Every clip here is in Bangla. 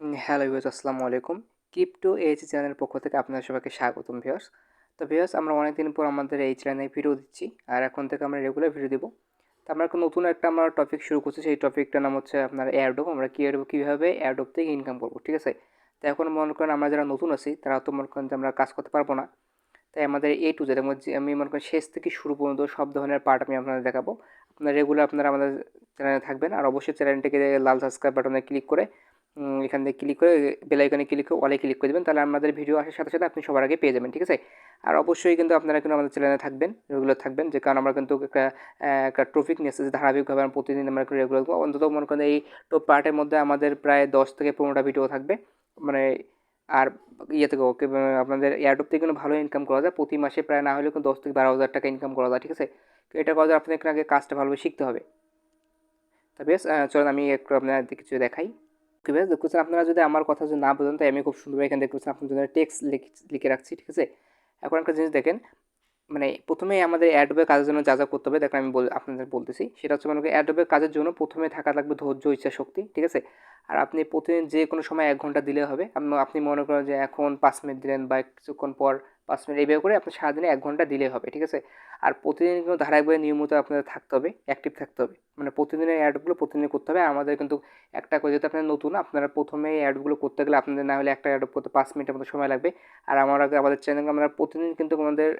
হ্যালো ভিউয়ার্স, আসসালামু আলাইকুম। ক্রিপ্টো এইচ চ্যানেলের পক্ষ থেকে আপনাদের সবাইকে স্বাগতম ভিউয়ার্স। তো ভিউয়ার্স, আমরা অনেকদিন পর আমাদের এই চ্যানেলে ভিডিও দিচ্ছি, আর এখন থেকে আমরা রেগুলার ভিডিও দিব। তো আমরা নতুন একটা টপিক শুরু করছি। সেই টপিকটার নাম হচ্ছে আপনার এয়ারড্রপ। আমরা কীভাবে এয়ারড্রপ থেকে ইনকাম করবো, ঠিক আছে? তো এখন মনে করেন আমরা যারা নতুন আছি তারা তো মনে করেন যে আমরা কাজ করতে পারবো না। তাই আমাদের A to Z এর মধ্যে আমি মনে করি শেষ থেকে শুরু পর্যন্ত সব ধরনের পার্ট আমি আপনাদের দেখাবো। আপনারা আমাদের চ্যানেলে থাকবেন, আর অবশ্যই চ্যানেলটিকে লাল সাবস্ক্রাইব বাটনে ক্লিক করে এখান থেকে ক্লিক করে বেল আইকনে ক্লিক করে অলে ক্লিক করে দেবেন। তাহলে আমাদের ভিডিও আসার সাথে সাথে আপনি সবার আগে পেয়ে যাবেন, ঠিক আছে? আর অবশ্যই কিন্তু আপনারা কিন্তু আমাদের চ্যানেলে থাকবেন, রেগুলার থাকবেন, যে কারণ আমরা কিন্তু একটা টপিক নিয়ে এসেছি ধারাবাহিকভাবে। আমরা প্রতিদিন আমরা রেগুলার অন্তত মনে করেন এই টপ পার্টের মধ্যে আমাদের প্রায় 10 থেকে 15টা ভিডিও থাকবে। মানে আর ইয়ে থেকে ওকে আপনাদের এয়ারড্রপ থেকে কিন্তু ভালো ইনকাম করা যায়। প্রতি মাসে প্রায় না হলেও কিন্তু 10 থেকে 12 হাজার টাকা ইনকাম করা যায়, ঠিক আছে? তো এটা করা যায় আপনাকে আগে কাজটা ভালোভাবে শিখতে হবে। তা বেশ, চলুন আমি একটু আপনাদের কিছু দেখাই। ওকে বেশ, দেখতে পাচ্ছেন আপনারা যদি আমার কথা যদি না বোঝেন তাই আমি খুব সুন্দরভাবে এখানে দেখতে পাচ্ছেন আপনার জন্য টেক্সট লিখে রাখছি, ঠিক আছে? এখন একটা জিনিস দেখেন, মানে প্রথমেই আমাদের অ্যাডোবে কাজের জন্য যা করতে হবে দেখেন আমি আপনাদের বলতেছি। সেটা হচ্ছে মনে করি অ্যাডোবে কাজের জন্য প্রথমে থাকা লাগবে ধৈর্য, ইচ্ছা শক্তি, ঠিক আছে? আর আপনি প্রতিদিন যে কোনো সময় 1 ঘন্টা দিলে হবে। আপনি মনে করেন যে এখন 5 মিনিট দিলেন বা কিছুক্ষণ পর 5 মিনিট, এইভাবে করে আপনি সারাদিনে 1 ঘন্টা দিলেই হবে, ঠিক আছে? আর প্রতিদিন কিন্তু ধারাবাহিকভাবে নিয়মিত আপনাদের থাকতে হবে, অ্যাক্টিভ থাকতে হবে। মানে প্রতিদিনের অ্যাডগুলো প্রতিদিন করতে হবে। আর আমাদের কিন্তু একটা করে, যেহেতু আপনারা নতুন, আপনারা প্রথমে অ্যাডগুলো করতে গেলে আপনাদের না হলে একটা অ্যাড করতে 5 মিনিটের মতো সময় লাগবে। আর আমাদের চ্যানেলে আমরা প্রতিদিন কিন্তু আমাদের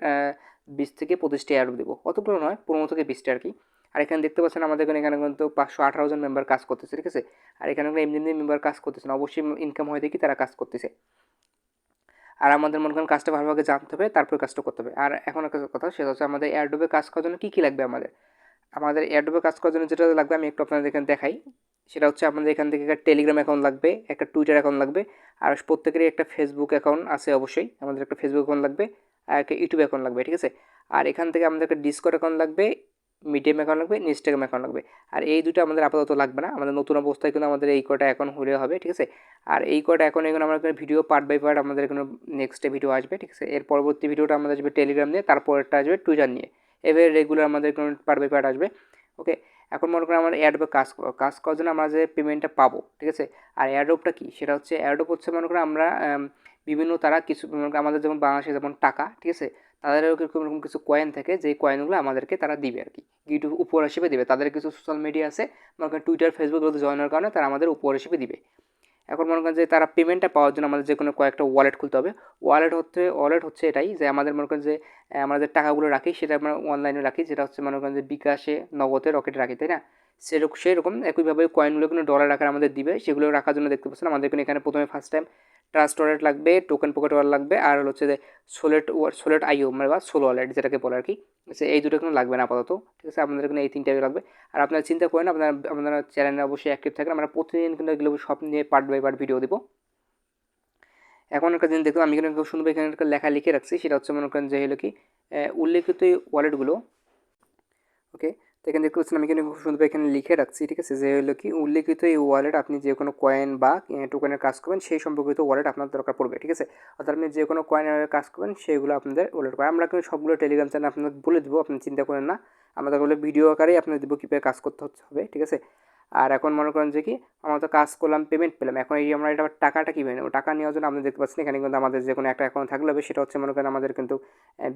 20 থেকে 25টি অ্যাড দেবো, অতগুলো নয়, 15 থেকে 20টা আর কি। আর এখানে দেখতে পাচ্ছেন আমাদের এখানে কিন্তু 518 জন মেম্বার কাজ করতেছে, ঠিক আছে? আর এখানে এমনি এমনি মেম্বার কাজ করতেছে না, অবশ্যই ইনকাম হয় দেখি তারা কাজ করতেছে। আর আমাদের মনে করেন কাজটা ভালোভাবে জানতে হবে, তারপরে কাজটা করতে হবে। আর এখন একটা কথা, সেটা হচ্ছে আমাদের এয়ারড্রপে কাজ করার জন্য কী কী লাগবে আমাদের এয়ারড্রপে কাজ করার জন্য যেটা লাগবে আমি একটু আপনাদের এখানে দেখাই। সেটা হচ্ছে আমাদের এখান থেকে একটা টেলিগ্রাম অ্যাকাউন্ট লাগবে, একটা টুইটার অ্যাকাউন্ট লাগবে, আর প্রত্যেকেরই একটা ফেসবুক অ্যাকাউন্ট আছে অবশ্যই। আমাদের একটা ফেসবুক অ্যাকাউন্ট লাগবে, আর একটা ইউটিউব অ্যাকাউন্ট লাগবে, ঠিক আছে? আর এখান থেকে আমাদের একটা ডিসকর্ড অ্যাকাউন্ট লাগবে, মিডিয়াম অ্যাকাউন্ট লাগবে, ইনস্টাগ্রাম অ্যাকাউন্ট লাগবে। আর এই দুটো আমাদের আপাতত লাগবে না, আমাদের নতুন অবস্থায় কিন্তু আমাদের এই কটা অ্যাকাউন্ট হলে হবে, ঠিক আছে? আর এই কটা অ্যাকাউন্ট এখানে আমাদের ভিডিও পার্ট বাই পার্ট আমাদের এখানে নেক্সটে ভিডিও আসবে, ঠিক আছে? এর পরবর্তী ভিডিওটা আমাদের আসবে টেলিগ্রাম নিয়ে, তারপরটা আসবে টুইটার নিয়ে। এভাবে রেগুলার আমাদের কোনো পার্ট বাই পার্ট আসবে। ওকে, এখন মনে করেন আমরা অ্যাডোবে কাজ করার জন্য আমরা যে পেমেন্টটা পাবো, ঠিক আছে? আর অ্যাডোবটা কি, সেটা হচ্ছে অ্যাডোব হচ্ছে মনে করেন আমরা বিভিন্ন তারা কিছু মনে করেন আমাদের যেমন বাংলাদেশে যেমন টাকা, ঠিক আছে? তাদেরও এরকম এরকম কিছু কয়েন থাকে, যেই কয়েনগুলো আমাদেরকে তারা দিবে আর কি, ইউটিউব উপহার হিসেবে দিবে। তাদের কিছু সোশ্যাল মিডিয়া আছে, মনে করেন টুইটার, ফেসবুক এগুলোতে জয়েন হওয়ার কারণে তারা আমাদের উপহার হিসেবে দিবে। এখন মনে করেন যে তারা পেমেন্টটা পাওয়ার জন্য আমাদের যে কোনো কয়েকটা ওয়ালেট খুলতে হবে। ওয়ালেট হচ্ছে এটাই, যে আমাদের মনে করেন যে আমরা যে টাকাগুলো রাখি সেটা আমরা অনলাইনে রাখি, যেটা হচ্ছে মনে করেন যে বিকাশে, নগদে, রকেটে রাখি, তাই না? সেরকম একইভাবে কয়েনগুলো কোনো ডলার আকারে আমাদের দিবে। সেগুলো রাখার জন্য দেখতে পাচ্ছেন আমাদের এখানে প্রথমে ফার্স্ট টাইম ট্রাস্ট ওয়ালেট লাগবে, টোকেন পকেট ওয়ালেট লাগবে, আর হচ্ছে যে সোলেট আইও মানে বা সোলো ওয়ালেট যেটাকে বলে আর কি। এই দুটো কোনো লাগবে না আপাতত, ঠিক আছে? আপনাদের এখানে এই তিনটাই লাগবে। আর আপনারা চিন্তা করেন, আপনারা চ্যানেলে অবশ্যই অ্যাক্টিভ থাকেন। আমরা প্রতিদিন কিন্তু এগুলো সব নিয়ে পার্ট বাই পার্ট ভিডিও দেবো। এখন একটা জিনিস দেখুন, আমি এখানে খুব সুন্দর এখানে একটা লেখা লিখে রাখছি, সেটা হচ্ছে মনে করেন যে হলো কি উল্লেখিত এই ওয়ালেটগুলো। ওকে, তো এখানে দেখতে পাচ্ছেন আমি এখানে খুব সুন্দর এখানে লিখে রাখছি, ঠিক আছে? যে হলো কি উল্লেখিত এই ওয়ালেট, আপনি যে কোনো কয়েন বা টোকেনের কাজ করবেন সেই সম্পর্কিত ওয়ালেট আপনার দরকার পড়বে, ঠিক আছে? অর্থাৎ আপনি যে কোনো কয়েনের কাজ করবেন সেগুলো আপনাদের ওয়ালেট করে। আমরা কিন্তু সবগুলো টেলিগ্রাম চ্যানেল আপনাদের বলে দেবো, আপনি চিন্তা করেন না। আমরা তাহলে ভিডিও আকারেই আপনাদের দেবো কীভাবে কাজ করতে হবে, ঠিক আছে? আর এখন মনে করেন যে কি আমরা তো কাজ করলাম, পেমেন্ট পেলাম, এখন এই আমরা এটা টাকাটা কীভাবে নেবো? টাকা নেওয়ার জন্য আপনি দেখতে পাচ্ছেন এখানে কিন্তু আমাদের যে কোনো একটা অ্যাকাউন্ট থাকলে হবে। সেটা হচ্ছে মনে করেন আমাদের কিন্তু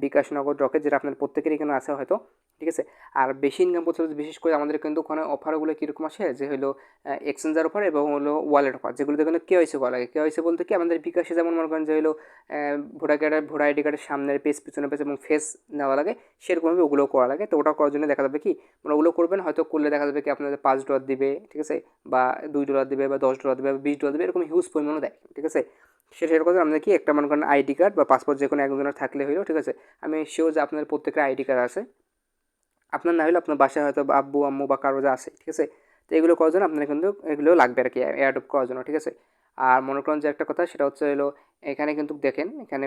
বিকাশ, নগদ, রকেট, যেটা আপনাদের প্রত্যেকেরই এখানে আছে হয়তো, ঠিক আছে? আর বেশি ইনকাম করতে হলে বিশেষ করে আমাদের কিন্তু ওখানে অফারগুলো কীরকম আসে, যে হলো এক্সচেঞ্জার অফার এবং হলো ওয়ালেট অফার, যেগুলোতে কিন্তু কেওয়াইসি করা লাগে। কেওয়াইসি বলতে কি, আমাদের বিকাশে যেমন মনে করেন যে হলো ভোটার আইডি কার্ডের সামনের পেজ, পিছনের পেজ এবং ফেস নেওয়া লাগে, সেরকমভাবে ওগুলো করা লাগে। তো ওটা করার জন্য দেখা যাবে কি, মানে ওগুলো করবেন, হয়তো করলে দেখা যাবে কি আপনাদের $5 দিবে, ঠিক আছে? বা $2 দিবে, বা $10 দিবে, বা $20 দিবে, এরকম হিউজ পরিমাণও দেয়, ঠিক আছে? সেরকম আমাদের কি একটা মনে করেন আইডি কার্ড বা পাসপোর্ট যে কোনো একজনের থাকলে হইলো, ঠিক আছে? আমি শিওর যে আপনাদের প্রত্যেকের আইডি কার্ড আছে। আপনার না হলে আপনার বাসায় হয়তো আব্বু আম্মু বা কারো যা আছে, ঠিক আছে? তো এগুলো করার জন্য আপনার কিন্তু এগুলো লাগবে আর কি, অ্যাডপ্ট করার জন্য, ঠিক আছে? আর মনে করেন যে একটা কথা, সেটা হচ্ছে হলো এখানে কিন্তু দেখেন, এখানে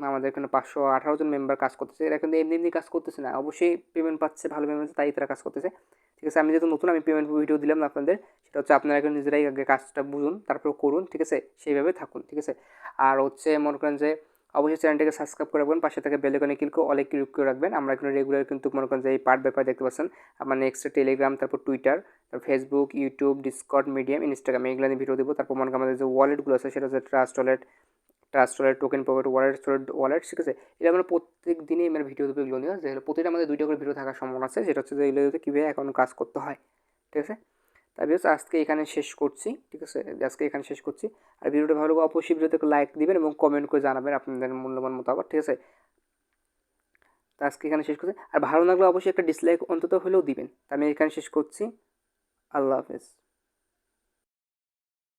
আমাদের এখানে 518 জন মেম্বার কাজ করতেছে। এরা কিন্তু এমনি এমনি কাজ করতেছে না, অবশ্যই পেমেন্ট পাচ্ছে, ভালো পেমেন্ট, তাই তারা কাজ করতেছে, ঠিক আছে? আমি যেহেতু নতুন, আমি পেমেন্ট ভিডিও দিলাম না আপনাদের। সেটা হচ্ছে আপনারা এখন নিজেরাই আগে কাজটা বুঝুন, তারপর করুন, ঠিক আছে? সেইভাবে থাকুন, ঠিক আছে? আর হচ্ছে মনে করেন যে অবশ্যই চ্যানেলটাকে সাবস্ক্রাইব করে রাখবেন, পাশে থেকে বেল আইকনে ক্লিক করে অলে ক্লিক করে রাখবেন। আমরা এখানে রেগুলার কিন্তু মনে করেন যে এই পার্ট ব্যাপার দেখতে পাচ্ছেন, আমার নেক্সট টেলিগ্রাম, তারপর টুইটার, তারপর Facebook, YouTube, Discord, medium, Instagram, এগুলো নিয়ে ভিডিও দেবো। তারপর মনে করেন আমাদের যে ওয়ালেটগুলো আছে সেটা হচ্ছে trust wallet, token pocket wallet, solid wallet, ঠিক আছে। এটা আমরা প্রত্যেক দিনই আমরা ভিডিও দেবো এগুলো নিয়ে, যে প্রতিটা আমাদের 2টা করে ভিডিও থাকার সম্ভাবনা আছে, সেটা হচ্ছে যে এগুলোতে কীভাবে অ্যাকাউন্ট কাজ করতে হয়, ঠিক আছে। তাই ভিউয়ার্স আজকে এখানে শেষ করছি, ঠিক আছে, আজকে এখানে শেষ করছি। আর ভিডিওটা ভালো লাগলে অবশ্যই ভিডিওতে লাইক দিবেন এবং কমেন্ট করে জানাবেন আপনাদের মূল্যবান মতামত, ঠিক আছে। তো আজকে এখানে শেষ করছি, আর ভালো লাগলে অবশ্যই একটা ডিসলাইক অন্তত হলেও দিবেন। তা আমি এখানে শেষ করছি। আল্লাহ হাফেজ।